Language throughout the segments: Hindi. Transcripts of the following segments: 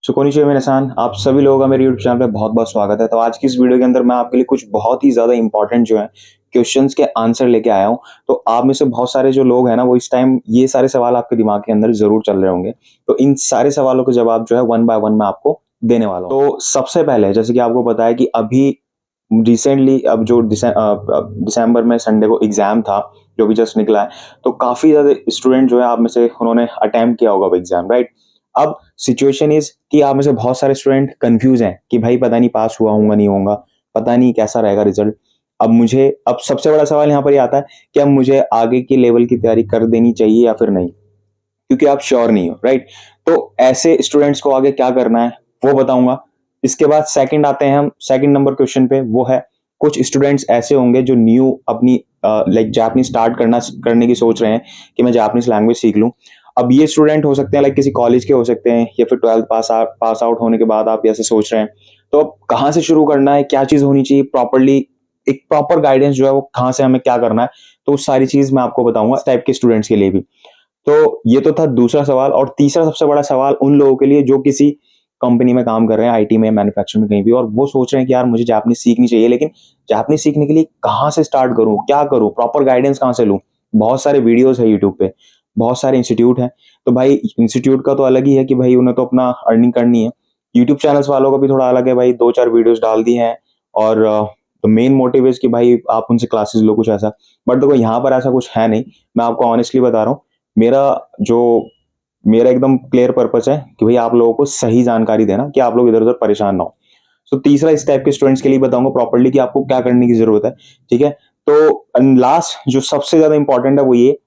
सुकोनिशिवा मिनासान, आप सभी लोगों का मेरे यूट्यूब चैनल पे बहुत-बहुत स्वागत है। तो आज की इस वीडियो के अंदर मैं आपके लिए कुछ बहुत ही ज़्यादा इम्पोर्टेंट जो है क्वेश्चन्स के आंसर लेके आया हूँ। तो आप में से बहुत सारे जो लोग हैं ना, वो इस टाइम ये सारे सवाल आपके दिमाग के अंदर ज़रूर चल रहे होंगे। तो इन सारे सवालों के जवाब जो है वन बाय वन मैं आपको देने वाला हूँ। तो सबसे पहले जैसे कि आपको पता है कि अभी रिसेंटली अब जो दिसंबर में संडे को एग्ज़ाम था, जो भी जस्ट निकला है, तो काफ़ी ज़्यादा स्टूडेंट जो है आप में से उन्होंने अटेम्प्ट किया होगा वो एग्ज़ाम, राइट? अब सिचुएशन इज़ कि आप में से बहुत सारे स्टूडेंट कन्फ्यूज़ हैं कि भाई पता नहीं पास हुआ होऊँगा, नहीं होऊँगा, पता नहीं कैसा रहेगा रिज़ल्ट। अब सबसे बड़ा सवाल यहाँ पर ये आता है कि अब मुझे आगे के लेवल की तैयारी कर देनी चाहिए या फिर नहीं? क्योंकि आप श्योर नहीं हो, राइट? तो ऐसे स्टूडेंट्स को आगे क्या करना है, वो बताऊँगा। इसके बाद सेकंड आते हैं हम सेकंड नंबर क्वेश्चन पे, वो है कुछ स्टूडेंट्स ऐसे होंगे जो न्यू अपनी लाइक जापानीज़ स्टार्ट करने की सोच रहे हैं कि मैं जापानीज़ लैंग्वेज सीख लूँ। अब ये स्टूडेंट हो सकते हैं लाइक किसी कॉलेज के हो सकते हैं या फिर 12th पास आउट होने के बाद आप ऐसे सोच रहे हैं। तो अब कहाँ से शुरू करना है, क्या चीज़ होनी चाहिए प्रॉपर्ली, एक प्रॉपर गाइडेंस जो है वो कहाँ से हमें क्या करना है, तो वो सारी चीज़ मैं आपको बताऊँगा इस टाइप के स्टूडेंट्स के लिए भी। तो ये तो था दूसरा सवाल, और तीसरा सबसे बड़ा सवाल उन लोगों के लिए जो किसी कंपनी में काम कर रहे हैं, आईटी में, मैन्युफैक्चरिंग में, कहीं भी, और वो सोच रहे हैं कि यार मुझे जापानीज़ सीखनी चाहिए, लेकिन जापानीज़ सीखने के लिए कहाँ से स्टार्ट करूँ, क्या करूँ, प्रॉपर गाइडेंस कहाँ से लूँ? बहुत सारे वीडियोज़ हैं यूट्यूब पे, बहुत सारे इंस्टीट्यूट हैं। तो भाई इंस्टीट्यूट का तो अलग ही है कि भाई उन्हें तो अपना अर्निंग करनी है। यूट्यूब चैनल्स वालों का भी थोड़ा अलग है, भाई 2-4 वीडियोज़ डाल दी हैं, और द मेन मोटिव इज़ कि भाई आप उनसे क्लासेस लो, कुछ ऐसा। बट देखो यहाँ पर ऐसा कुछ है नहीं, मैं आपको ऑनेस्टली बता रहा हूँ। मेरा जो मेरा एकदम क्लियर पर्पस है कि भई आप लोगों को सही जानकारी देना, कि आप लोग इधर-उधर परेशान ना हो। सो तीसरा इस टाइप के स्टूडेंट्स के लिए बताऊँगा प्रॉपर्ली कि आपको क्या करने की ज़रूरत है, ठीक है? तो लास्ट जो सबसे ज़्यादा इम्पोर्टेंट है वो ये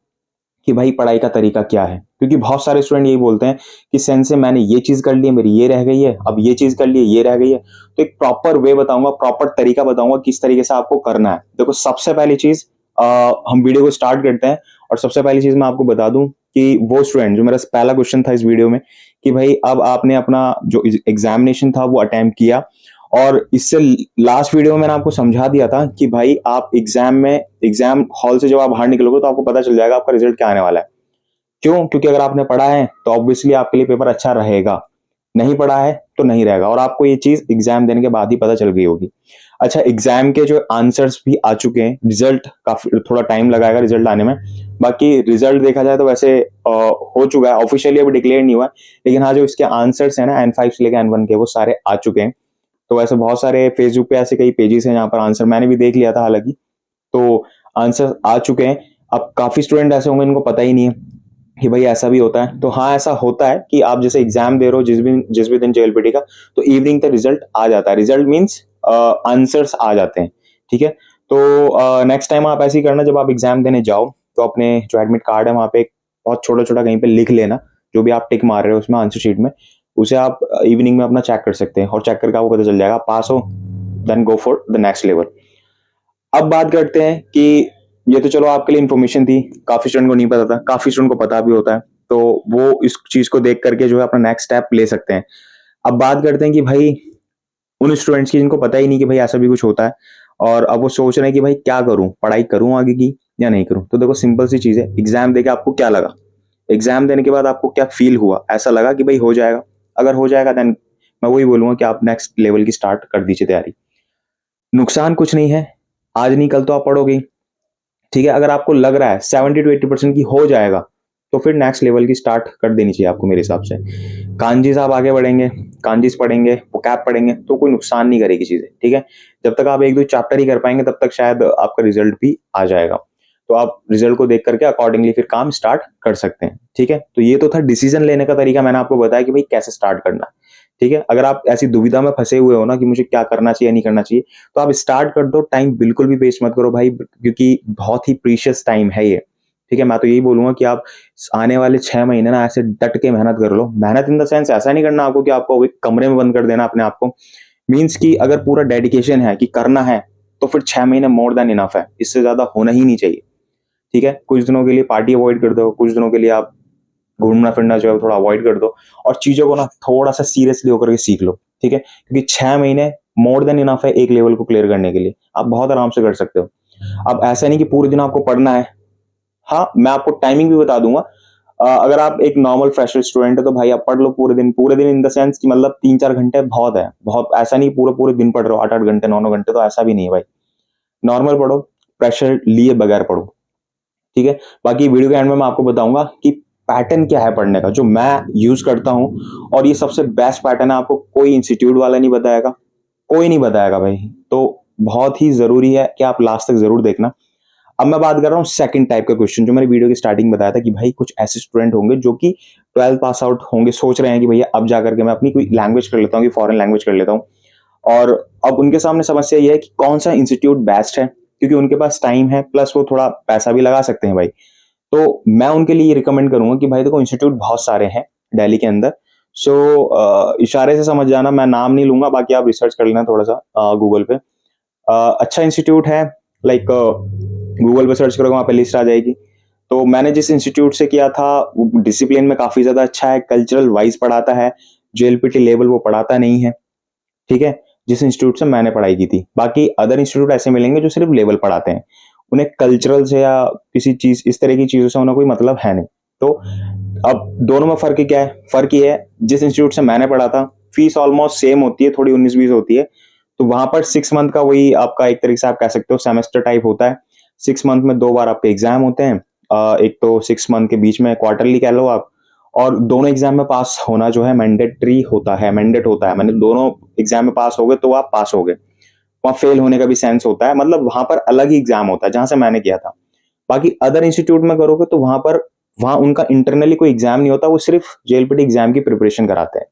कि भाई पढ़ाई का तरीका क्या है? क्योंकि बहुत सारे स्टूडेंट यही बोलते हैं कि सेंसे मैंने ये चीज़ कर ली है, मेरी ये रह गई है, अब ये चीज़ कर ली है, ये रह गई है। तो एक प्रॉपर वे बताऊँगा, प्रॉपर तरीका बताऊँगा किस तरीके से आपको करना है। देखो सबसे पहली चीज़, हम वीडियो को स्टार्ट करते हैं, और सबसे पहली चीज़ मैं आपको बता दूँ कि वो स्टूडेंट जो मेरा पहला क्वेश्चन था इस वीडियो में, कि भाई अब आपने अपना जो एग्ज़ामिनेशन था वो अटेम्प्ट किया, और इससे लास्ट वीडियो में मैंने आपको समझा दिया था कि भाई आप एग्ज़ाम हॉल से जब आप बाहर निकलोगे तो आपको पता चल जाएगा आपका रिज़ल्ट क्या आने वाला है। क्यों? क्योंकि अगर आपने पढ़ा है तो ऑब्वियसली आपके लिए पेपर अच्छा रहेगा, नहीं पढ़ा है तो नहीं रहेगा, और आपको ये चीज़ एग्ज़ाम देने के बाद ही पता चल गई होगी। अच्छा, एग्ज़ाम के जो आंसर्स भी आ चुके हैं, रिज़ल्ट काफ़ी थोड़ा टाइम लगाएगा रिज़ल्ट आने में। बाकी रिज़ल्ट देखा जाए तो वैसे हो चुका है, ऑफ़िशियली अभी डिक्लेयर नहीं हुआ है, लेकिन हाँ, जो इसके आंसर्स हैं ना N5 से लेके N1 के, वो सारे आ चुके हैं। तो वैसे बहुत सारे फेसबुक पे ऐसे कई पेजेज़ हैं जहाँ पर आंसर मैंने भी देख लिया था हालाँकि, तो आंसर आ चुके हैं। अब काफ़ी स्टूडेंट ऐसे होंगे इनको पता ही नहीं है कि भाई ऐसा भी होता है। तो हाँ, ऐसा होता है कि आप जैसे एग्ज़ाम दे रहे हो जिस भी दिन जेएलपीटी का, तो इवनिंग तक रिज़ल्ट आ जाता है। रिज़ल्ट मीन्स आंसर्स आ जाते हैं, ठीक है? तो नेक्स्ट टाइम आप ऐसे ही करना, जब आप एग्ज़ाम देने जाओ, तो अपने जो एडमिट कार्ड है वहाँ पे एक बहुत छोटा-छोटा कहीं पे लिख लेना, जो भी आप टिक मार रहे हो उसमें आंसर शीट में, उसे आप इवनिंग में अपना चेक कर सकते हैं, और चेक करके आपको पता चल जाएगा, पास हो, then go for the next level. अब बात करते हैं कि ये तो चलो आपके लिए इन्फॉर्मेशन थी, काफ़ी स्टूडेंट को नहीं पता था, काफ़ी स्टूडेंट को पता भी होता है, तो वो इस चीज़ को देख करके जो है अपना नेक्स्ट स्टेप ले सकते हैं। अब बात करते हैं कि भाई उन स्टूडेंट्स की जिनको पता ही नहीं कि भाई ऐसा भी कुछ होता है, और अब वो सोच रहे हैं कि भाई क्या करूँ? पढ़ाई करूँ आगे की या नहीं करूँ? तो देखो सिंपल सी चीज़ है, एग्ज़ाम देके आपको क्या लगा? एग्ज़ाम देने के बाद आपको क्या फ़ील हुआ? ऐसा लगा कि भाई हो जाएगा? अगर हो जाएगा देन मैं वही बोलूँगा कि आप नेक्स्ट लेवल की स्टार्ट कर दीजिए तैयारी। नुकसान कुछ नहीं है, आज नहीं कल तो आप पढ़ोगे ही। ठीक है, अगर आपको लग रहा है 70 टू 80% की हो जाएगा, तो फिर नेक्स्ट लेवल की स्टार्ट कर देनी चाहिए आपको मेरे हिसाब से। कांजीज़ आप आगे बढ़ेंगे, कांजीज़ पढ़ेंगे, वोकैब पढ़ेंगे, तो कोई नुकसान नहीं करेगी चीज़ें, ठीक है? जब तक आप 1-2 चैप्टर ही कर पाएँगे तब तक शायद आपका रिज़ल्ट भी आ जाएगा। तो आप रिज़ल्ट को देख करके अकॉर्डिंगली फिर काम स्टार्ट कर सकते हैं, ठीक है? तो ये तो था डिसीज़न लेने का तरीका, मैंने आपको बताया कि भाई कैसे स्टार्ट करना है, ठीक है? अगर आप ऐसी दुविधा में फँसे हुए हो ना कि मुझे क्या करना चाहिए, नहीं करना चाहिए, तो आप स्टार्ट कर दो, टाइम बिल्कुल भी वेस्ट मत करो भाई, क्योंकि बहुत ही प्रीशियस टाइम है ये, ठीक है? मैं तो यही बोलूँगा कि आप आने वाले 6 महीने ना ऐसे डट के मेहनत कर लो। मेहनत इन द सेंस ऐसा नहीं करना आपको कि आपको एक कमरे में बंद कर देना अपने आप को। मीन्स कि अगर पूरा डेडिकेशन है कि करना है, तो फिर 6 महीने मोर देन इनफ है। इससे ज़्यादा होना ही नहीं चाहिए, ठीक है? कुछ दिनों के लिए पार्टी अवॉइड कर दो, कुछ दिनों के लिए आप घूमना-फिरना जो है थोड़ा अवॉइड कर दो, और चीज़ों को ना थोड़ा-सा सीरियसली होकर के सीख लो, ठीक है? क्योंकि 6 महीने मोर देन इनफ है एक लेवल को क्लियर करने के लिए। आप बहुत आराम से कर सकते हो। अब ऐसा नहीं कि पूरे दिन आपको पढ़ना है। हाँ, मैं आपको टाइमिंग भी बता दूँगा। अगर आप एक नॉर्मल फ्रेशर स्टूडेंट है तो भाई आप पढ़ लो पूरे दिन इन द सेंस कि मतलब 3-4 घंटे बहुत है, बहुत ऐसा नहीं पूरे पूरे दिन पढ़ रहे हो 8-8 घंटे 9-9 घंटे, तो ऐसा भी नहीं है भाई। नॉर्मल पढ़ो, प्रेशर लिए बगैर पढ़ो, ठीक है। बाकी वीडियो के एंड में मैं आपको बताऊंगा कि पैटर्न क्या है पढ़ने का जो मैं यूज करता हूं, और ये सबसे बेस्ट पैटर्न है, आपको कोई इंस्टीट्यूट वाला नहीं बताएगा, कोई नहीं बताएगा भाई। तो बहुत ही जरूरी है कि आप लास्ट तक जरूर देखना। अब मैं बात कर रहा हूँ सेकंड टाइप का क्वेश्चन, जो मैंने वीडियो की स्टार्टिंग बताया था कि भाई कुछ ऐसे स्टूडेंट होंगे जो कि 12th पास आउट होंगे, सोच रहे हैं कि भैया अब जाकर के मैं अपनी कोई लैंग्वेज कर लेता हूँ कि फॉरेन लैंग्वेज कर लेता हूँ, और अब उनके सामने समस्या ये है कि कौन सा इंस्टीट्यूट बेस्ट है, क्योंकि उनके पास टाइम है प्लस वो थोड़ा पैसा भी लगा सकते हैं भाई। तो मैं उनके लिए रिकमेंड करूंगा कि भाई देखो इंस्टीट्यूट बहुत सारे हैं दिल्ली के अंदर। सो इशारे से समझ जाना, मैं नाम नहीं लूंगा, बाकी आप रिसर्च कर लेना थोड़ा सा गूगल पे। अच्छा इंस्टीट्यूट है, लाइक गूगल पे सर्च करोगे वहाँ पे लिस्ट आ जाएगी। तो मैंने जिस इंस्टीट्यूट से किया था वो डिसिप्लिन में काफी ज्यादा अच्छा है, कल्चरल वाइज पढ़ाता है, जेएलपीटी लेवल वो पढ़ाता नहीं है, ठीक है, जिस इंस्टीट्यूट से मैंने पढ़ाई की थी। बाकी अदर इंस्टीट्यूट ऐसे मिलेंगे जो सिर्फ लेवल पढ़ाते हैं, उन्हें कल्चरल से या किसी चीज इस तरह की चीजों से उन्हें कोई मतलब है नहीं। तो अब दोनों में फर्क क्या है? फर्क ये है, जिस इंस्टीट्यूट से मैंने पढ़ा था फीस ऑलमोस्ट सेम होती है, थोड़ी 19-20 होती है। तो वहां पर 6 मंथ का वही आपका एक तरीके से आप कह सकते हो सेमेस्टर टाइप होता है। 6 मंथ में 2 बार आपके एग्जाम होते हैं। एक तो 6 मंथ के बीच में क्वार्टरली कह लो आप, और दोनों एग्जाम में पास होना जो है मैंडेटरी होता है, मैंडेट होता है, मैंने दोनों एग्जाम में पास हो गए तो आप पास हो गए। वहां फेल होने का भी सेंस होता है, मतलब वहां पर अलग ही एग्जाम होता है जहां से मैंने किया था। बाकी अदर इंस्टीट्यूट में करोगे तो वहां उनका इंटरनली कोई एग्जाम नहीं होता, वो सिर्फ जेएलपीटी एग्जाम की प्रिपरेशन कराते हैं,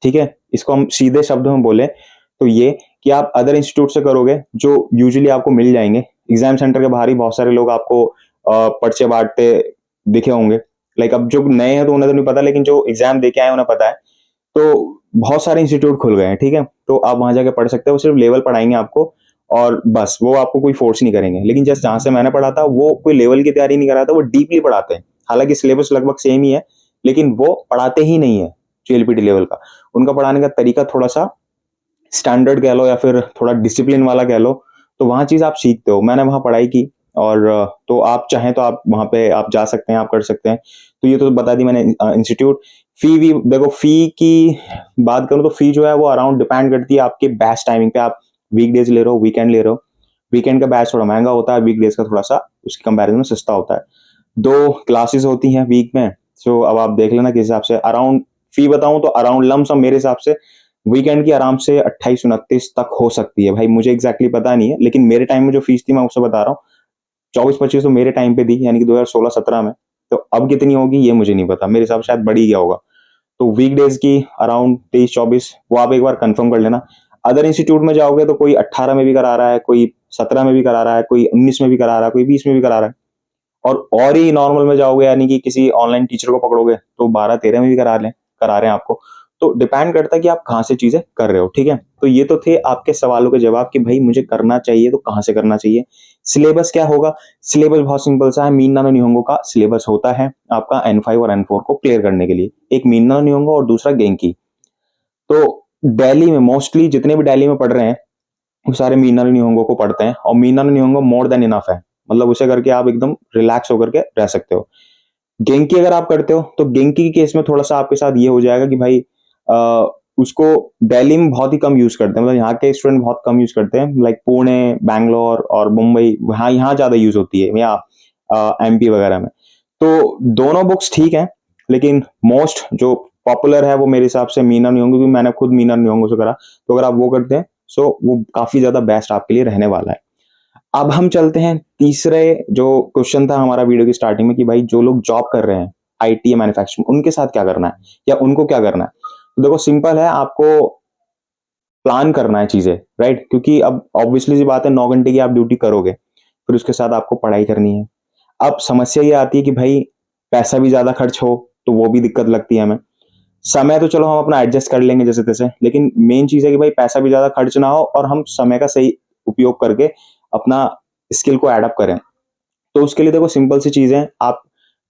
ठीक है। इसको हम सीधे शब्दों में बोले तो ये कि आप अदर इंस्टीट्यूट से करोगे जो यूजुअली आपको मिल जाएंगे एग्जाम सेंटर के बाहर ही, बहुत सारे लोग आपको पर्चे बांटते दिखे होंगे। लाइक अब जो नए हैं तो उन्हें तो नहीं पता, लेकिन जो एग्जाम दे के आए उन्हें पता है। तो बहुत सारे इंस्टीट्यूट खुल गए हैं, ठीक है, तो आप वहां जाके पढ़ सकते हो, वो सिर्फ लेवल पढ़ाएंगे आपको और बस, वो आपको कोई फोर्स नहीं करेंगे। लेकिन जस्ट जहां से मैंने पढ़ा था वो कोई लेवल की तैयारी नहीं कराता, वो डीपली पढ़ाते हैं। हालांकि सिलेबस लगभग सेम ही है, लेकिन वो पढ़ाते ही नहीं है जेएलपीटी लेवल का। उनका पढ़ाने का तरीका थोड़ा सा स्टैंडर्ड कह लो या फिर थोड़ा डिसिप्लिन वाला कह लो, तो वहां चीज आप सीखते हो। मैंने वहां पढ़ाई की, और तो आप चाहें तो आप वहां पे आप जा सकते हैं, आप कर सकते हैं। तो ये तो बता दी मैंने इंस्टीट्यूट। फी भी देखो, फी की बात करूं तो फी जो है वो अराउंड डिपेंड करती है आपके बैच टाइमिंग पे, आप वीकडेज ले रहे हो वीकेंड ले रहे हो। वीकेंड का बैच थोड़ा महंगा होता है, वीकडेज का थोड़ा सा उसके कंपैरिजन में सस्ता होता है। 2 क्लासेस होती हैं वीक में। सो अब आप देख लेना किस हिसाब से अराउंड फी बताऊं तो अराउंड लमसम मेरे हिसाब से वीकेंड की आराम से 28-29 तक हो सकती है भाई, मुझे एग्जैक्टली पता नहीं है, लेकिन मेरे टाइम में जो फीस थी मैं उससे बता रहा हूँ 24-25 तो मेरे टाइम पे दी, यानी कि 2016-17 में। तो अब कितनी होगी ये मुझे नहीं पता, मेरे हिसाब से शायद बढ़ी गया होगा। तो वीकडेज की अराउंड 23-24 वो आप एक बार कंफर्म कर लेना। अदर इंस्टीट्यूट में जाओगे तो कोई 18 में भी करा रहा है, कोई 17 में भी करा रहा है, कोई 19 में भी करा रहा है, कोई 20 में भी करा रहा है। और ही नॉर्मल में जाओगे यानी कि किसी ऑनलाइन टीचर को पकड़ोगे तो 12-13 में भी करा रहे हैं आपको। तो डिपेंड करता है कि आप कहाँ से चीजें कर रहे हो, ठीक है। तो ये तो थे आपके सवालों के जवाब कि भाई मुझे करना चाहिए तो कहाँ से करना चाहिए। सिलेबस क्या होगा? सिलेबस बहुत सिंपल सा है, मीन नानो निहोंगो का सिलेबस होता है आपका N5 और N4 को क्लियर करने के लिए। एक मीन नानो निहोंगो और दूसरा गेंकी। तो दिल्ली में मोस्टली जितने भी दिल्ली में पढ़ रहे हैं वो सारे मीन नानो निहोंगो को पढ़ते हैं, और मीन नानो निहोंगो मोर देन इनफ है, मतलब उसे करके आप एकदम रिलैक्स होकर के रह सकते हो। गेंकी अगर आप करते हो तो गेंकी के केस में थोड़ा सा आपके साथ ये हो जाएगा कि भाई उसको दिल्ली में बहुत ही कम यूज करते हैं, मतलब यहाँ के स्टूडेंट बहुत कम यूज करते हैं। लाइक पुणे, बैंगलोर और मुंबई, यहाँ ज्यादा यूज होती है, या एमपी वगैरह में। तो दोनों बुक्स ठीक है, लेकिन मोस्ट जो पॉपुलर है वो मेरे हिसाब से मीना नियोंगो, क्योंकि मैंने खुद मीना नियोंगो से करा। तो अगर आप वो करते हैं सो वो काफी ज्यादा बेस्ट आपके लिए रहने वाला है। अब हम चलते हैं तीसरे, जो क्वेश्चन था हमारा वीडियो की स्टार्टिंग में कि भाई जो लोग जॉब कर रहे हैं आईटी या मैन्युफैक्चरिंग, उनके साथ क्या करना है या उनको क्या करना है। तो देखो सिंपल है, आपको प्लान करना है चीजें, राइट, क्योंकि अब ऑब्वियसली सी बात है 9 घंटे की आप ड्यूटी करोगे, फिर उसके साथ आपको पढ़ाई करनी है। अब समस्या ये आती है कि भाई पैसा भी ज्यादा खर्च हो तो वो भी दिक्कत लगती है हमें। समय तो चलो हम अपना एडजस्ट कर लेंगे जैसे तैसे, लेकिन मेन चीज है कि भाई पैसा भी ज्यादा खर्च ना हो और हम समय का सही उपयोग करके अपना स्किल को एडअप करें। तो उसके लिए देखो सिंपल सी चीजें, आप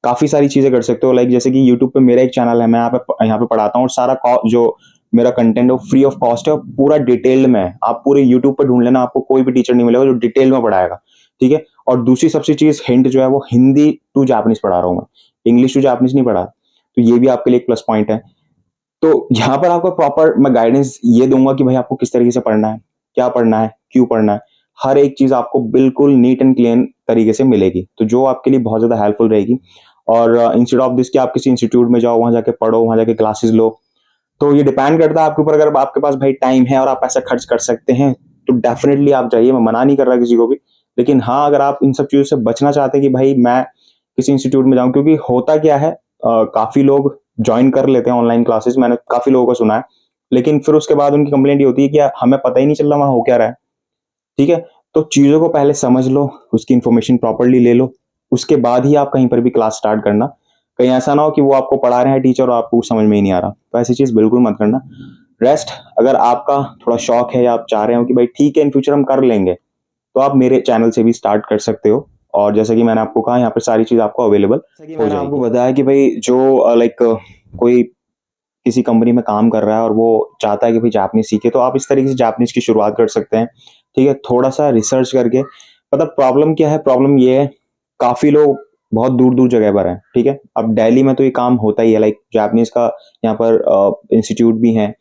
काफी सारी चीजें कर सकते हो। लाइक जैसे कि यूट्यूब पे मेरा एक चैनल है, मैं यहाँ पे पढ़ाता हूँ, और सारा जो मेरा कंटेंट है वो फ्री ऑफ कॉस्ट है, पूरा डिटेल्ड में है। आप पूरे यूट्यूब पे ढूंढ लेना, आपको कोई भी टीचर नहीं मिलेगा जो डिटेल में पढ़ाएगा, ठीक है। और दूसरी सबसे चीज हिंट जो है वो हिंदी टू जापानीज पढ़ा रहा हूँ मैं, इंग्लिश टू जापानीज नहीं पढ़ा, तो ये भी आपके लिए एक प्लस पॉइंट है। तो यहाँ पर आपको प्रॉपर मैं गाइडेंस ये दूंगा कि भाई आपको किस तरीके से पढ़ना है, क्या पढ़ना है, क्यों पढ़ना है, हर एक चीज आपको बिल्कुल नीट एंड क्लीन तरीके से मिलेगी, तो जो आपके लिए बहुत ज्यादा हेल्पफुल रहेगी। और इंस्टेड ऑफ दिस कि आप किसी इंस्टीट्यूट में जाओ, वहां जाके पढ़ो, वहां जाके क्लासेस लो, तो ये डिपेंड करता है आपके ऊपर। अगर आपके पास भाई टाइम है और आप पैसा खर्च कर सकते हैं तो डेफिनेटली आप जाइए, मैं मना नहीं कर रहा किसी को भी। लेकिन हाँ, अगर आप इन सब चीजों से बचना चाहते हैं कि भाई मैं किसी इंस्टीट्यूट में जाऊं, क्योंकि होता क्या है, काफी लोग ज्वाइन कर लेते हैं ऑनलाइन क्लासेस, मैंने काफी लोगों को सुना है, लेकिन फिर उसके बाद उनकी कंप्लेंट ये होती है कि यार हमें पता ही नहीं चल रहा वहां हो क्या रहा है। ठीक है, तो चीजों को पहले समझ लो, उसकी इन्फॉर्मेशन प्रॉपरली ले लो, उसके बाद ही आप कहीं पर भी क्लास स्टार्ट करना। कहीं ऐसा ना हो कि वो आपको पढ़ा रहे हैं टीचर और आपको समझ में ही नहीं आ रहा, तो ऐसी चीज बिल्कुल मत करना। रेस्ट अगर आपका थोड़ा शौक है या आप चाह रहे हो कि भाई ठीक है इन फ्यूचर हम कर लेंगे, तो आप मेरे चैनल से भी स्टार्ट कर सकते हो। और जैसे कि मैंने आपको कहा, यहाँ पे सारी चीज आपको अवेलेबल हो जाएगी। आपको बताया कि भाई जो लाइक कोई किसी कंपनी में काम कर रहा है और वो चाहता है कि भाई जापानीज सीखे, तो आप इस तरीके से जापानीज की शुरुआत कर सकते हैं। ठीक है, थोड़ा सा रिसर्च करके। मतलब प्रॉब्लम क्या है, प्रॉब्लम ये है, काफी लोग बहुत दूर दूर जगह पर हैं। ठीक है, अब दिल्ली में तो ये काम होता ही है, लाइक जापानीज का यहाँ पर इंस्टीट्यूट भी है,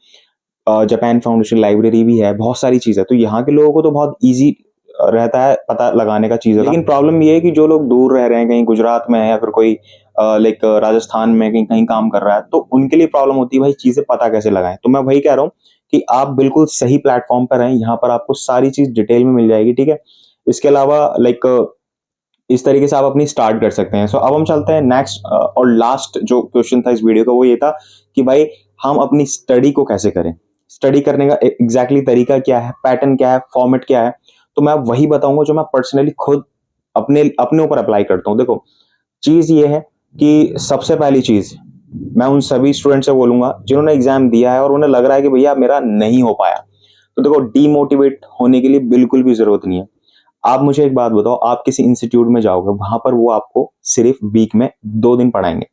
जापान फाउंडेशन लाइब्रेरी भी है, बहुत सारी चीजें, तो यहाँ के लोगों को तो बहुत ईजी रहता है पता लगाने का चीज़ों का। लेकिन प्रॉब्लम ये है कि जो लोग दूर रह रहे हैं, कहीं गुजरात में है या फिर कोई लाइक राजस्थान में कहीं कहीं काम कर रहा है, तो उनके लिए प्रॉब्लम होती है भाई चीजें पता कैसे लगाएं। तो मैं वही कह रहा हूँ कि आप बिल्कुल सही प्लेटफॉर्म पर हैं, यहाँ पर आपको सारी चीज डिटेल में मिल जाएगी। ठीक है, इसके अलावा लाइक इस तरीके से आप अपनी स्टार्ट कर सकते हैं। सो अब हम चलते हैं नेक्स्ट और लास्ट जो क्वेश्चन था इस वीडियो का, वो ये था कि भाई हम अपनी स्टडी को कैसे करें, स्टडी करने का एग्जैक्टली तरीका क्या है, पैटर्न क्या है, फॉर्मेट क्या है। तो मैं वही बताऊंगा जो मैं पर्सनली खुद अपने अपने ऊपर अप्लाई करता हूँ। देखो, चीज ये है कि सबसे पहली चीज मैं उन सभी स्टूडेंट से बोलूंगा जिन्होंने एग्जाम दिया है और उन्हें लग रहा है कि भैया मेरा नहीं हो पाया, तो देखो डीमोटिवेट होने के लिए बिल्कुल भी जरूरत नहीं है। आप मुझे एक बात बताओ, आप किसी इंस्टीट्यूट में जाओगे, वहां पर वो आपको सिर्फ वीक में 2 दिन पढ़ाएंगे,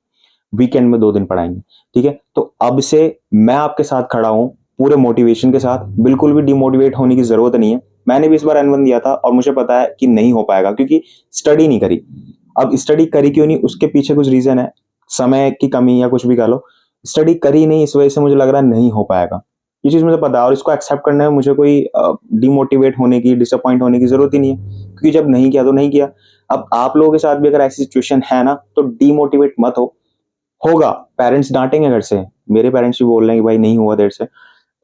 वीकेंड में 2 दिन पढ़ाएंगे। ठीक है, तो अब से मैं आपके साथ खड़ा हूं पूरे मोटिवेशन के साथ, बिल्कुल भी डिमोटिवेट होने की जरूरत नहीं है। मैंने भी इस बार N1 दिया था और मुझे पता है कि नहीं हो पाएगा, क्योंकि स्टडी नहीं करी। अब स्टडी करी क्यों नहीं, उसके पीछे कुछ रीजन है, समय की कमी या कुछ भी कह लो। स्टडी करी नहीं, इस वजह से मुझे लग रहा है नहीं हो पाएगा। ये चीज मुझे पता है और इसको एक्सेप्ट करने में मुझे कोई डिमोटिवेट होने की, डिसअपॉइंट होने की जरूरत ही नहीं है, क्योंकि जब नहीं किया तो नहीं किया। अब आप लोगों के साथ भी अगर ऐसी सिचुएशन है ना, तो डिमोटिवेट मत हो। होगा, पेरेंट्स डांटेंगे घर से, मेरे पेरेंट्स भी बोल रहे हैं कि भाई नहीं हुआ देर से,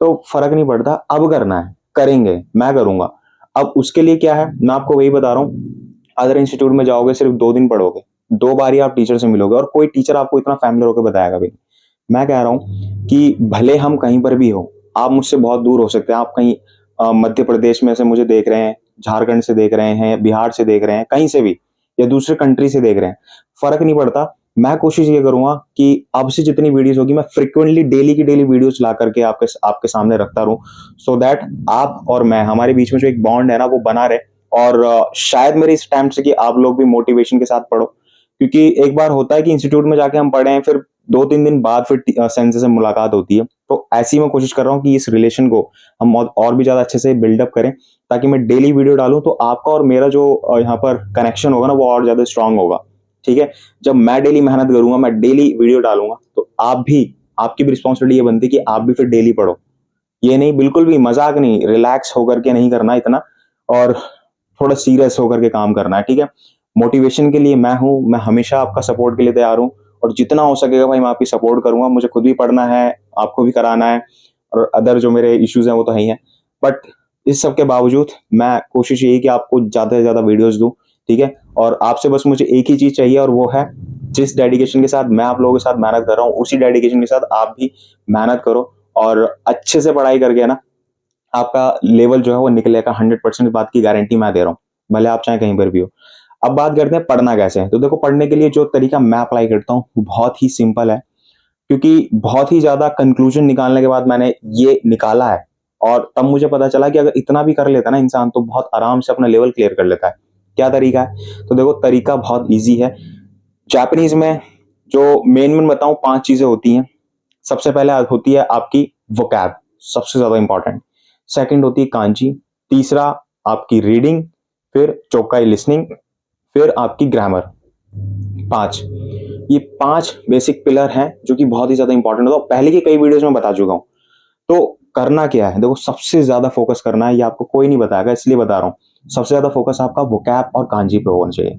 तो फर्क नहीं पड़ता, अब करना है, करेंगे, मैं करूंगा। अब उसके लिए क्या है, मैं आपको वही बता रहा हूँ। अदर इंस्टीट्यूट में जाओगे, सिर्फ 2 दिन पढ़ोगे, 2 बार ही आप टीचर से मिलोगे, और कोई टीचर आपको इतना फैमिलियर होकर बताएगा भी। मैं कह रहा हूँ कि भले हम कहीं पर भी हो, आप मुझसे बहुत दूर हो सकते हैं, आप कहीं मध्य प्रदेश में से मुझे देख रहे हैं, झारखंड से देख रहे हैं, बिहार से देख रहे हैं, कहीं से भी, या दूसरे कंट्री से देख रहे हैं, फर्क नहीं पड़ता। मैं कोशिश ये करूंगा कि अब से जितनी वीडियोस होगी, मैं फ्रिक्वेंटली डेली की डेली वीडियोस ला करके आपके सामने रखता रहूं, सो दैट आप और मैं, हमारे बीच में जो एक बॉन्ड है ना, वो बना रहे। और शायद मेरे इस टाइम से कि आप लोग भी मोटिवेशन के साथ पढ़ो, क्योंकि एक बार होता है कि इंस्टीट्यूट में जाके हम पढ़े हैं, फिर 2-3 दिन बाद फिर सेंसे से मुलाकात होती है। तो ऐसी मैं कोशिश कर रहा हूँ कि इस रिलेशन को हम और भी ज्यादा अच्छे से बिल्डअप करें, ताकि मैं डेली वीडियो डालूं, तो आपका और मेरा जो यहाँ पर कनेक्शन होगा ना, वो और ज्यादा स्ट्रांग होगा। ठीक है, जब मैं डेली मेहनत करूंगा, मैं डेली वीडियो डालूंगा, तो आप भी, आपकी भी रिस्पॉन्सिबिलिटी ये बनती है कि आप भी फिर डेली पढ़ो। ये नहीं, बिल्कुल भी मजाक नहीं, रिलैक्स होकर के नहीं करना इतना, और थोड़ा सीरियस होकर के काम करना है। ठीक है, मोटिवेशन के लिए मैं हूं, मैं हमेशा आपका सपोर्ट के लिए तैयार हूं, और जितना हो सकेगा भाई मैं आपकी सपोर्ट करूंगा। मुझे खुद भी पढ़ना है, आपको भी कराना है, और अदर जो मेरे इश्यूज हैं वो तो है ही है। बट इस सब के बावजूद मैं कोशिश यही कि आपको ज्यादा से ज्यादा वीडियोस दूं। ठीक है, और आपसे बस मुझे एक ही चीज चाहिए, और वो है जिस डेडिकेशन के साथ मैं आप लोगों के साथ मेहनत कर रहा हूँ, उसी डेडिकेशन के साथ आप भी मेहनत करो, और अच्छे से पढ़ाई करके ना आपका लेवल जो है वो निकलेगा 100%, बात की गारंटी मैं दे रहा हूँ, भले आप चाहे कहीं पर भी हो। अब बात करते हैं पढ़ना कैसे है। तो देखो, पढ़ने के लिए जो तरीका मैं अप्लाई करता हूँ वो बहुत ही सिंपल है, क्योंकि बहुत ही ज्यादा कंक्लूजन निकालने के बाद मैंने ये निकाला है, और तब मुझे पता चला कि अगर इतना भी कर लेता ना इंसान, तो बहुत आराम से अपना लेवल क्लियर कर लेता है। क्या तरीका है, तो देखो तरीका बहुत ईजी है। जापानीज में जो मेन बताऊं, 5 चीजें होती हैं। सबसे पहले होती है आपकी वोकैब, सबसे ज्यादा इंपॉर्टेंट। सेकंड होती है कांजी। तीसरा आपकी रीडिंग। फिर चौकाई लिसनिंग, फिर आपकी ग्रामर। 5, ये 5 बेसिक पिलर हैं जो कि बहुत ही ज्यादा इंपॉर्टेंट होता है। पहले की कई वीडियोस में बता चुका हूं। तो करना क्या है, देखो सबसे ज्यादा फोकस करना है, ये आपको कोई नहीं बताएगा इसलिए बता रहा हूं। सबसे ज्यादा फोकस आपका वोकैब और कांजी पे होना चाहिए।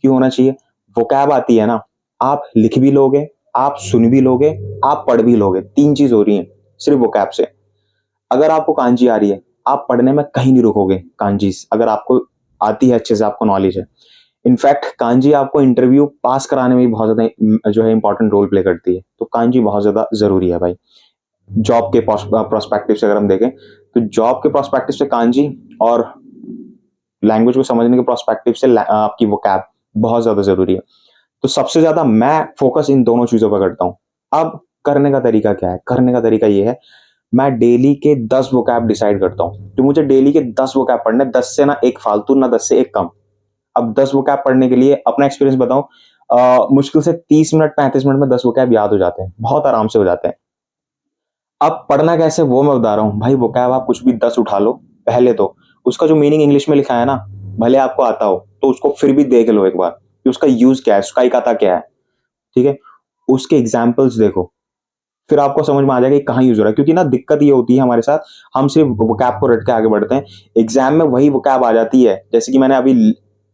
क्यों होना चाहिए? वोकैब आती है ना, आप लिख भी लोगे, आप सुन भी लोगे, आप पढ़ भी लोगे, 3 चीज हो रही है सिर्फ वोकैब से। अगर आपको कांजी आ रही है, आप पढ़ने में कहीं नहीं रुकोगे। कांजी अगर आपको आती है अच्छे से, आपको नॉलेज है, इनफैक्ट कांजी आपको इंटरव्यू पास कराने में भी बहुत ज्यादा जो है इंपॉर्टेंट रोल प्ले करती है। तो कांजी बहुत ज्यादा जरूरी है भाई। जॉब के प्रोस्पेक्टिव से अगर हम देखें तो जॉब के प्रोस्पेक्टिव से कांजी, और लैंग्वेज को समझने के प्रोस्पेक्टिव से आपकी वोकैब बहुत ज्यादा जरूरी है। तो सबसे ज्यादा मैं फोकस इन दोनों चीजों पर करता हूं। अब करने का तरीका क्या है? करने का तरीका ये है, मैं डेली के 10 वोकैब डिसाइड करता हूं। तो मुझे डेली के 10 वोकैब पढ़ने, 10 से ना एक फालतू, ना 10 से एक कम। अब 10 वोकैब पढ़ने के लिए अपना एक्सपीरियंस बताऊं, मुश्किल से 30 मिनट 35 मिनट में 10 वोकैब याद हो जाते हैं, बहुत आराम से हो जाते हैं। अब पढ़ना कैसे वो मैं बता रहा हूं भाई। वोकैब आप कुछ भी 10 उठा लो, पहले तो उसका जो मीनिंग इंग्लिश में लिखा है ना, भले आपको आता हो तो उसको फिर भी देख लो एक बार कि उसका यूज क्या है, उसका इकाता क्या है। ठीक है, उसके एग्जाम्पल्स देखो, फिर आपको समझ में आ जाएगा कि कहाँ यूज हो रहा है। क्योंकि ना दिक्कत ये होती है हमारे साथ, हम सिर्फ वोकैब को रट के आगे बढ़ते हैं, एग्जाम में वही वोकैब आ जाती है। जैसे कि मैंने अभी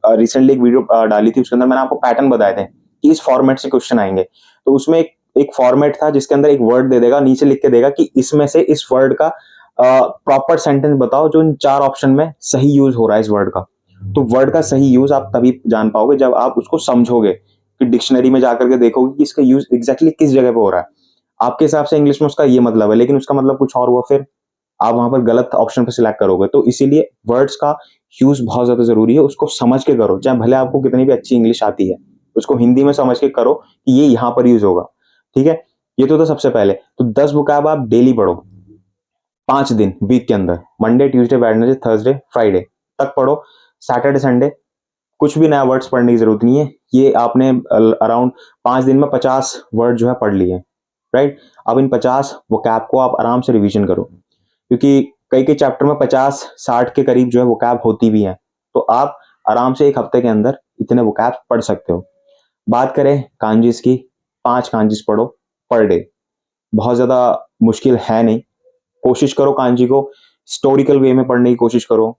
रिसेंटली एक वीडियो डाली थी, उसके अंदर मैंने आपको पैटर्न बताए थे कि इस फॉर्मेट से क्वेश्चन आएंगे। तो उसमें एक फॉर्मेट था जिसके अंदर एक वर्ड दे देगा, नीचे लिख के देगा कि इसमें से इस वर्ड का प्रॉपर सेंटेंस बताओ जो इन 4 ऑप्शन में सही यूज हो रहा है इस वर्ड का। तो वर्ड का सही यूज आप तभी जान पाओगे जब आप उसको समझोगे, कि डिक्शनरी में जाकर के देखोगे कि इसका यूज एग्जैक्टली किस जगह पे हो रहा है। आपके हिसाब से इंग्लिश में उसका ये मतलब है, लेकिन उसका मतलब कुछ और हुआ, फिर आप वहां पर गलत ऑप्शन पर सिलेक्ट करोगे। तो इसीलिए वर्ड्स का यूज बहुत ज्यादा जरूरी है, उसको समझ के करो। चाहे भले आपको कितनी भी अच्छी इंग्लिश आती है, उसको हिंदी में समझ के करो कि ये यहां पर यूज होगा। ठीक है, ये तो सबसे पहले तो 10 वोकैब आप डेली पढ़ो, 5 दिन वीक के अंदर, Monday Tuesday Wednesday Thursday Friday तक पढ़ो। सैटरडे संडे कुछ भी नया वर्ड्स पढ़ने की जरूरत नहीं है, ये आपने अराउंड 5 दिन में 50 वर्ड जो है पढ़ लिए, राइट। अब इन 50 वोकैब को आप आराम से रिवीजन करो, क्योंकि कई कई चैप्टर में 50-60 के करीब जो है वोकैब होती भी है। तो आप आराम से एक हफ्ते के अंदर इतने वोकैब पढ़ सकते हो। बात करें कांजीज की, 5 कांजीज पढ़ो पर डे, बहुत ज्यादा मुश्किल है नहीं। कोशिश करो कांजी को हिस्टोरिकल वे में पढ़ने की कोशिश करो,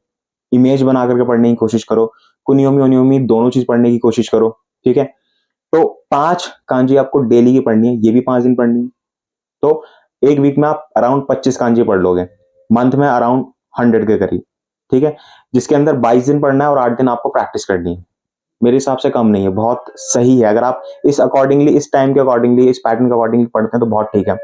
इमेज बना करके पढ़ने की कोशिश करो, कुनियोमी ओनियोमी दोनों चीज पढ़ने की कोशिश करो। ठीक है, तो 5 कांजी आपको डेली की पढ़नी है, ये भी 5 दिन पढ़नी है। तो एक वीक में आप अराउंड 25 कांजी पढ़ लोगे, मंथ में अराउंड 100 के करीब। ठीक है, जिसके अंदर 22 दिन पढ़ना है और 8 दिन आपको प्रैक्टिस करनी है। मेरे हिसाब से कम नहीं है, बहुत सही है। अगर आप इस अकॉर्डिंगली, इस टाइम के अकॉर्डिंगली, इस पैटर्न के अकॉर्डिंगली पढ़ते हैं तो बहुत ठीक है।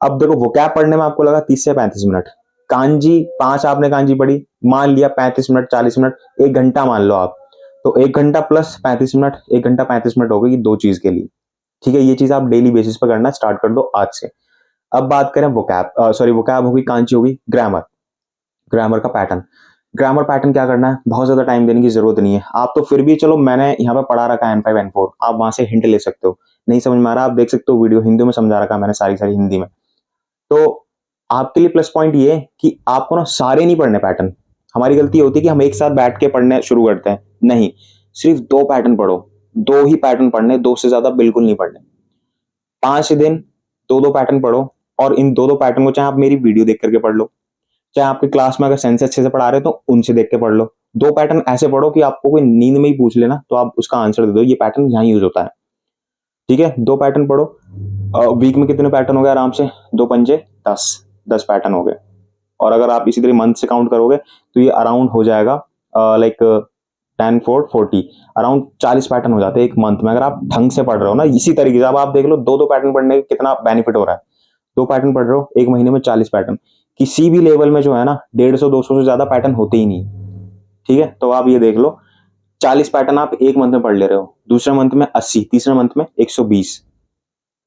अब देखो वोकैब पढ़ने में आपको लगा 30 से 35 मिनट, कांजी 5 आपने कांजी पढ़ी, मान लिया 35 मिनट 40 मिनट, 1 घंटा मान लो आप। तो 1 घंटा प्लस 35 मिनट, 1 घंटा 35 मिनट हो गई 2 चीज के लिए। ठीक है, ये चीज आप डेली बेसिस पर करना स्टार्ट कर दो आज से। अब बात करें वोकैब, सॉरी वोकैब होगी, कांची होगी, ग्रामर। ग्रामर का पैटर्न, ग्रामर पैटर्न क्या करना है, बहुत ज्यादा टाइम देने की जरूरत नहीं है। आप तो फिर भी चलो, मैंने यहाँ पे पढ़ा रखा है N5 N4, आप वहां से हिंट ले सकते हो। नहीं समझ में आ रहा, आप देख सकते हो वीडियो हिंदी में समझा रखा है मैंने, सारी सारी हिंदी में। तो आपके लिए प्लस पॉइंट ये कि आपको ना सारे नहीं पढ़ने पैटर्न। हमारी गलती होती है कि हम एक साथ बैठ के पढ़ने शुरू करते हैं, नहीं, सिर्फ 2 पैटर्न पढ़ो, 2 ही पैटर्न पढ़ने, 2 से ज्यादा बिल्कुल नहीं पढ़ने। 5 दिन 2-2 पैटर्न पढ़ो, और इन 2-2 पैटर्न को चाहे आप मेरी वीडियो देख करके पढ़ लो, चाहे आपके क्लास में अगर सेंस अच्छे से पढ़ा रहे हो तो उनसे देख के पढ़ लो। 2 पैटर्न ऐसे पढ़ो कि आपको कोई नींद में ही पूछ लेना तो आप उसका आंसर दे दो, ये पैटर्न यहाँ यूज होता है। ठीक है, 2 पैटर्न पढ़ो। वीक में कितने पैटर्न हो गए? आराम से 2 पंजे 10 पैटर्न हो गए। और अगर आप इसी तरह मंथ से काउंट करोगे तो ये अराउंड हो जाएगा लाइक 10 4 40, अराउंड 40 पैटर्न हो जाते हैं एक मंथ में, अगर आप ढंग से पढ़ रहे हो ना। इसी तरीके से अब आप देख लो 2-2 पैटर्न पढ़ने का कितना बेनिफिट हो रहा है। 2 पैटर्न पढ़ रहे हो, एक महीने में 40 पैटर्न। किसी भी लेवल में जो है ना 150-200 से ज्यादा पैटर्न होते ही नहीं। ठीक है, तो आप ये देख लो 40 पैटर्न आप एक मंथ में पढ़ ले रहे हो, दूसरे मंथ में 80, तीसरे मंथ में 120।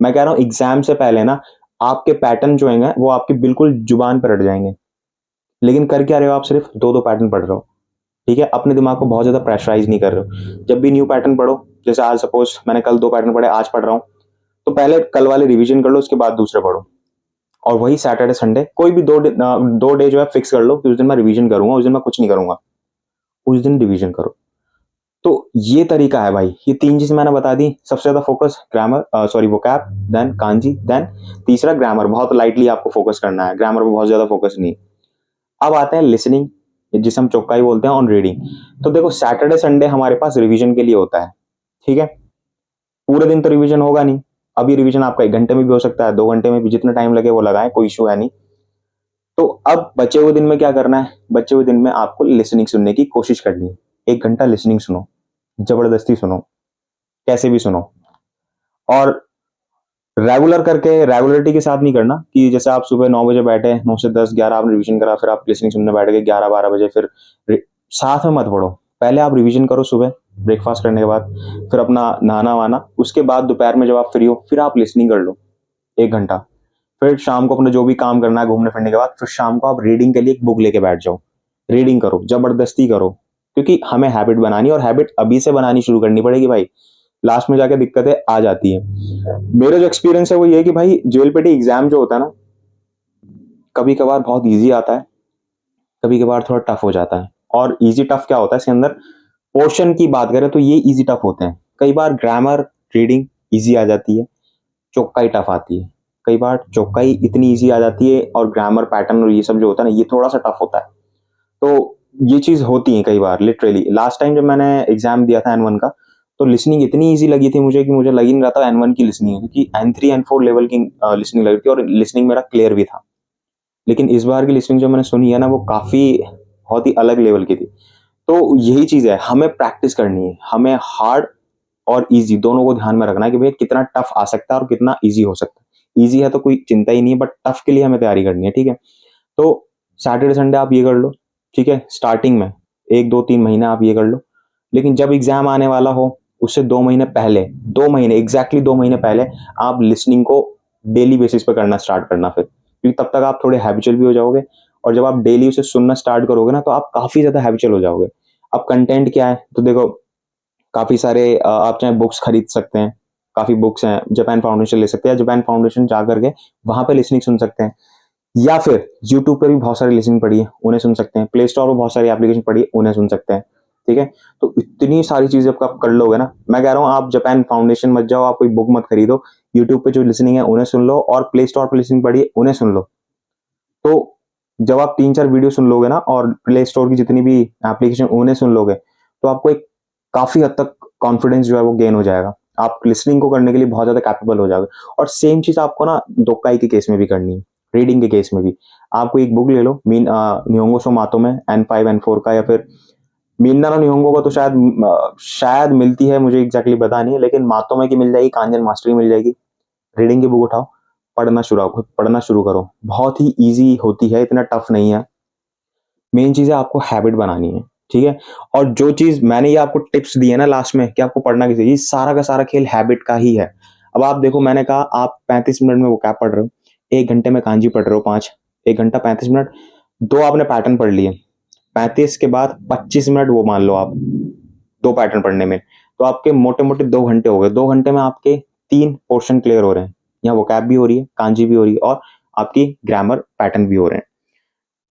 मैं कह रहा हूं एग्जाम से पहले ना आपके पैटर्न जो है वो आपकी बिल्कुल जुबान पर रट जाएंगे। लेकिन कर क्या रहे हो आप? सिर्फ 2-2 पैटर्न पढ़ रहे हो। ठीक है, अपने दिमाग को बहुत ज्यादा प्रेशराइज नहीं कर रहे हो। जब भी न्यू पैटर्न पढ़ो, जैसे आज सपोज मैंने कल 2 पैटर्न पढ़े, आज पढ़ रहा हूं, तो पहले कल वाले रिवीजन कर लो, उसके बाद दूसरे पढ़ो। और वही सैटरडे संडे कोई भी 2 डे जो है फिक्स कर लो कि उस दिन मैं रिवीजन करूंगा, उस दिन मैं कुछ नहीं करूंगा। उस दिन रिवीजन करो। तो ये तरीका है भाई, ये 3 चीज़ मैंने बता दी। सबसे ज़्यादा focus grammar, sorry vocab, then kanji, then तीसरा ग्रामर। बहुत लाइटली आपको फोकस करना है, ग्रामर पे बहुत ज़्यादा फोकस नहीं। अब आते हैं लिसनिंग, जिसे हम चौपाई बोलते हैं, ऑन रीडिंग। तो देखो सैटरडे संडे हमारे पास रिवीजन के लिए होता है, ठीक है? पूरे दिन तो रिवीजन होगा नहीं। अभी रिवीजन आपका 1 घंटे में भी हो सकता है, 2 घंटे में भी, जितना टाइम लगे वो लगाएं, कोई इश्यू है नहीं। तो अब बचे हुए दिन में क्या करना है? बचे हुए दिन में आपको लिसनिंग सुनने की कोशिश करनी है। 1 घंटा लिसनिंग सुनो, जबरदस्ती सुनो, कैसे भी सुनो। और रेगुलर करके, रेगुलरिटी के साथ नहीं करना कि जैसे आप सुबह 9 बजे बैठे, 9 से 10 11 आपने रिवीजन करा, फिर आप लिसनिंग सुनने बैठ गए 11 12 बजे, फिर साथ में मत पढ़ो। पहले आप रिवीजन करो सुबह ब्रेकफास्ट करने के बाद, फिर अपना नहाना वाना, उसके बाद दोपहर में जब आप फ्री हो फिर आप लिसनिंग कर लो 1 घंटा। फिर शाम को अपना जो भी काम करना है घूमने फिरने के बाद, फिर शाम को आप रीडिंग के लिए एक बुक लेके बैठ जाओ, रीडिंग करो, जबरदस्ती करो। क्योंकि हमें हैबिट बनानी है, और हैबिट अभी से बनानी शुरू करनी पड़ेगी भाई, लास्ट में जाके दिक्कतें आ जाती है। मेरा जो एक्सपीरियंस है वो ये है कि भाई जेएलपीटी एग्जाम जो होता है ना, कभी कभार बहुत इजी आता है, कभी कभार थोड़ा टफ हो जाता है। और इजी टफ क्या होता है इसके अंदर? पोर्शन की बात करें तो ये इजी टफ होते हैं। कई बार ग्रामर रीडिंग इजी आ जाती है, चौपाई टफ आती है। कई बार चौपाई इतनी इजी आ जाती है और ग्रामर पैटर्न और ये सब जो होता है ना, ये थोड़ा सा टफ होता है। तो ये चीज होती है कई बार। लिटरली लास्ट टाइम जब मैंने एग्जाम दिया था N1 का, तो लिसनिंग इतनी इजी लगी थी मुझे कि मुझे लग ही नहीं रहा था N1 की लिसनिंग है, क्योंकि N3 N4 लेवल की लिसनिंग लगी थी, और लिसनिंग मेरा क्लियर भी था। लेकिन इस बार की लिसनिंग जो मैंने सुनी है ना, वो काफी बहुत ही अलग लेवल की थी। तो यही चीज है, हमें प्रैक्टिस करनी है, हमें हार्ड और इजी दोनों को ध्यान में रखना है कि भैया कितना टफ आ सकता है और कितना इजी हो सकता है। इजी है तो कोई चिंता ही नहीं है, बट टफ के लिए हमें तैयारी करनी है, ठीक है? तो सैटरडे संडे आप ये कर लो, ठीक है? स्टार्टिंग में 1 2 3 महीने आप ये कर लो। लेकिन जब एग्जाम आने वाला हो उससे 2 महीने पहले, 2 महीने एग्जैक्टली 2 महीने पहले आप लिसनिंग को डेली बेसिस पे करना स्टार्ट करना। फिर क्योंकि तब तक आप थोड़े हैबिचुअल भी हो जाओगे, और जब आप डेली उसे सुनना स्टार्ट करोगे ना, तो आप काफी ज्यादा हैबिचुअल हो जाओगे। अब कंटेंट क्या है? तो देखो काफी सारे आप चाहे बुक्स खरीद सकते हैं, काफी बुक्स हैं। जापान फाउंडेशन ले सकते हैं, जापान फाउंडेशन जा करके वहां पे लिसनिंग सुन सकते हैं। या फिर यूट्यूब पर भी बहुत सारी लिसनिंग पड़ी है, उन्हें सुन सकते हैं। प्ले स्टोर पर बहुत सारी एप्लीकेशन पड़ी है, उन्हें सुन सकते हैं, ठीक है? तो इतनी सारी चीजें आप कर लोगे ना, मैं कह रहा हूँ आप जापान फाउंडेशन मत जाओ, आप कोई बुक मत खरीदो, यूट्यूब पे जो लिसनिंग है उन्हें सुन लो, और प्ले स्टोर पर लिसनिंग पड़ी है उन्हें सुन लो। तो जब आप 3 4 वीडियो सुन लोगे ना, और प्ले स्टोर की जितनी भी एप्लीकेशन उन्हें सुन लोगे, तो आपको एक काफी हद तक कॉन्फिडेंस जो है वो गेन हो जाएगा। आप लिसनिंग को करने के लिए बहुत ज्यादा कैपेबल हो जाओगे। और सेम चीज आपको ना दोक्काई के केस में भी करनी है, रीडिंग के केस में भी। आपको एक बुक ले लो, निहोंगो सो मातो में N5 N4 का, या फिर मीन्ना नो निहोंगो का तो शायद मिलती है, मुझे एग्जैक्टली पता नहीं है, लेकिन मातो में की मिल जाएगी, कांजन मास्टर की मिल जाएगी। रीडिंग की बुक उठाओ, पढ़ना शुरू करो। बहुत ही ईजी होती है, इतना टफ नहीं है। मेन चीज है आपको हैबिट बनानी है, ठीक है? और जो चीज मैंने ये आपको टिप्स दी है ना लास्ट में कि आपको पढ़ना कैसे, ये सारा का सारा खेल हैबिट का ही है। अब आप देखो, मैंने कहा आप 35 मिनट में वो क्या पढ़ रहे हो, 1 घंटे में कांजी पढ़ रहे हो, 1 घंटा 35 मिनट, 2 आपने पैटर्न पढ़ लिए, 35 के बाद 25 मिनट वो मान लो आप 2 पैटर्न पढ़ने में, तो आपके मोटे मोटे 2 घंटे हो गए। 2 घंटे में आपके 3 पोर्शन क्लियर हो रहे हैं, यहाँ वोकैब भी हो रही है, कांजी भी हो रही है, और आपकी ग्रामर पैटर्न भी हो रहे हैं।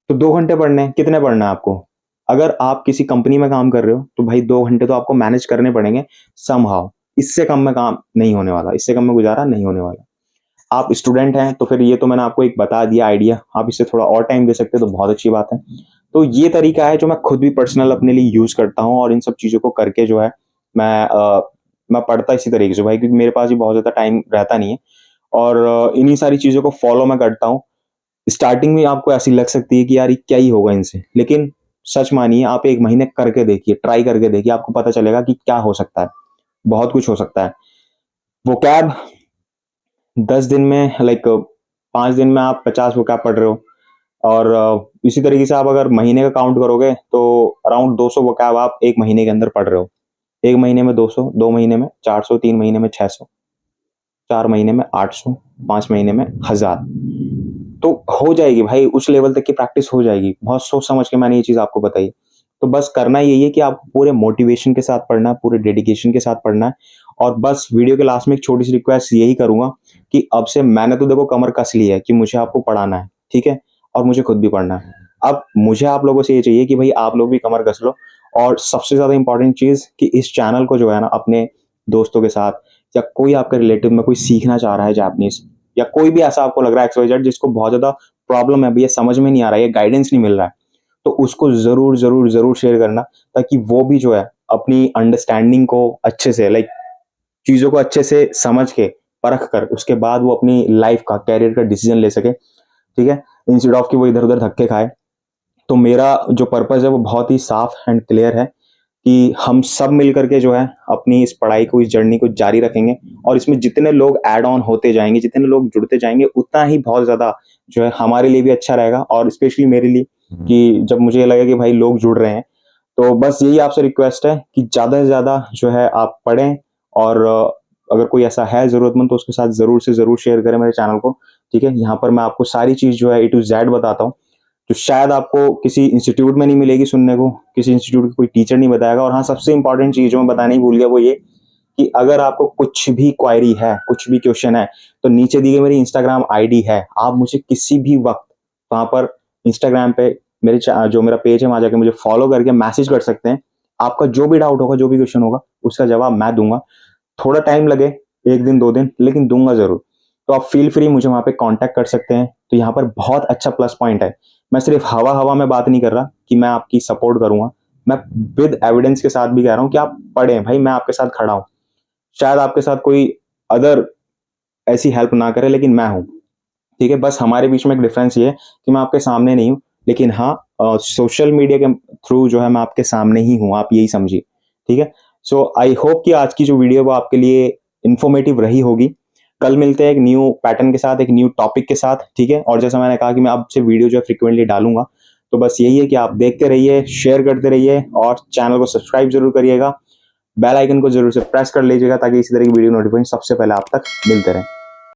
तो 2 घंटे पढ़ने हैं, कितने पढ़ना है आपको? अगर आप किसी कंपनी में काम कर रहे हो तो भाई 2 घंटे तो आपको मैनेज करने पड़ेंगे समहाउ। इससे कम में काम नहीं होने वाला, इससे कम में गुजारा नहीं होने वाला। आप स्टूडेंट हैं तो फिर ये तो मैंने आपको एक बता दिया आइडिया, आप इससे थोड़ा और टाइम दे सकते हो तो बहुत अच्छी बात है। तो ये तरीका है जो मैं खुद भी पर्सनल अपने लिए यूज करता हूँ, और इन सब चीजों को करके जो है मैं पढ़ता इसी तरीके से भाई, क्योंकि मेरे पास भी बहुत ज्यादा टाइम रहता नहीं है। और इन्हीं सारी चीजों को फॉलो मैं करता हूँ। स्टार्टिंग में आपको ऐसी लग सकती है कि यार ये क्या ही होगा इनसे, लेकिन सच मानिए आप 1 महीने करके देखिए, ट्राई करके देखिए, आपको पता चलेगा कि क्या हो सकता है। बहुत कुछ हो सकता है। वो कैब 10 दिन में, लाइक 5 दिन में आप 50 वो कैब पढ़ रहे हो, और इसी तरीके से आप अगर महीने का काउंट करोगे तो अराउंड 200 वो कैब आप 1 महीने के अंदर पढ़ रहे हो। 1 महीने में 200, 2 महीने में 400, 3 महीने में 600, 4 महीने में 800, 5 महीने में 1000। तो हो जाएगी भाई, उस लेवल तक की प्रैक्टिस हो जाएगी। बहुत सोच समझ के मैंने ये चीज आपको बताई। तो बस करना यही है कि आपको पूरे मोटिवेशन के साथ पढ़ना है, पूरे डेडिकेशन के साथ पढ़ना है। और बस वीडियो के लास्ट में एक छोटी सी रिक्वेस्ट यही करूंगा कि अब से मैंने तो देखो कमर कस ली है कि मुझे आपको पढ़ाना है, ठीक है? और मुझे खुद भी पढ़ना है। अब मुझे आप लोगों से ये चाहिए कि भाई आप लोग भी कमर कस लो और सबसे ज़्यादा इंपॉर्टेंट चीज़ कि इस चैनल को जो है ना अपने दोस्तों के साथ या कोई आपके रिलेटिव में कोई सीखना चाह रहा है जापानीज़ या कोई भी ऐसा आपको लग रहा है XYZ जिसको बहुत ज़्यादा प्रॉब्लम है, अभी ये समझ में नहीं आ रहा है, ये गाइडेंस नहीं मिल रहा है, तो उसको ज़रूर, ज़रूर, ज़रूर शेयर करना ताकि वो भी जो है अपनी अंडरस्टैंडिंग को अच्छे से लाइक चीज़ों को अच्छे से समझ के, परख कर उसके बाद वो अपनी लाइफ़ का, करियर का डिसीज़न ले सके, ठीक है? इंस्टेड ऑफ कि वो इधर-उधर धक्के खाए। तो मेरा जो पर्पज़ है वो बहुत ही साफ एंड क्लियर है कि हम सब मिल करके जो है अपनी इस पढ़ाई को, इस जर्नी को जारी रखेंगे और इसमें जितने लोग ऐड ऑन होते जाएँगे, जितने लोग जुड़ते जाएँगे, उतना ही बहुत ज़्यादा जो है हमारे लिए भी अच्छा रहेगा और स्पेशली मेरे लिए कि जब मुझे ये लगे कि भाई लोग जुड़ रहे हैं, तो बस यही आपसे रिक्वेस्ट है कि ज़्यादा से ज़्यादा जो है आप पढ़ें और अगर कोई ऐसा है ज़रूरतमंद तो उसके साथ ज़रूर से ज़रूर शेयर करें मेरे चैनल को, ठीक है? यहाँ पर मैं आपको सारी चीज़ जो है A to Z बताता हूँ। तो शायद आपको किसी इंस्टीट्यूट में नहीं मिलेगी सुनने को, किसी इंस्टीट्यूट का कोई टीचर नहीं बताएगा और हाँ, सबसे इम्पोर्टेंट चीज़ जो मैं बताना ही भूल गया वो ये कि अगर आपको कुछ भी क्वेरी है, कुछ भी क्वेश्चन है, तो नीचे दी गई मेरी इंस्टाग्राम आईडी है। आप मुझे किसी भी वक़्त वहाँ पर इंस्टाग्राम पे जो मेरा पेज है वहाँ जाके मुझे फॉलो करके मैसेज कर सकते हैं। आपका जो भी डाउट होगा, जो भी क्वेश्चन होगा, उसका जवाब मैं दूँगा। थोड़ा टाइम लगे, 1 दिन, 2 दिन, लेकिन दूँगा ज़रूर। तो आप फ़ील फ्री मुझे वहाँ पे कॉन्टैक्ट कर सकते हैं। तो यहाँ पर बहुत अच्छा प्लस पॉइंट है। मैं सिर्फ़ हवा-हवा में बात नहीं कर रहा कि मैं आपकी सपोर्ट करूँगा। मैं विद एविडेंस के साथ भी कह रहा हूँ कि आप पढ़ें, भाई मैं आपके साथ खड़ा हूँ। शायद आपके साथ कोई अदर ऐसी हेल्प ना करे लेकिन मैं हूँ, ठीक है? बस हमारे बीच में एक डिफ़रेंस ये है कि मैं आपके सामने नहीं हूँ, लेकिन हाँ सोशल मीडिया के थ्रू जो है मैं आपके सामने ही हूँ, आप यही समझिए, ठीक है? सो आई होप कि आज की जो वीडियो है वो आपके लिए इन्फॉर्मेटिव रही होगी। कल मिलते हैं एक न्यू पैटर्न के साथ, एक न्यू टॉपिक के साथ, ठीक है? और जैसा मैंने कहा कि मैं अब से वीडियो जो है फ्रीक्वेंटली डालूँगा, तो बस यही है कि आप देखते रहिए, शेयर करते रहिए और चैनल को सब्सक्राइब ज़रूर करिएगा। बेल आइकन को ज़रूर से प्रेस कर लीजिएगा ताकि इसी तरह की वीडियो नोटिफिकेशन सबसे पहले आप तक मिलते रहें।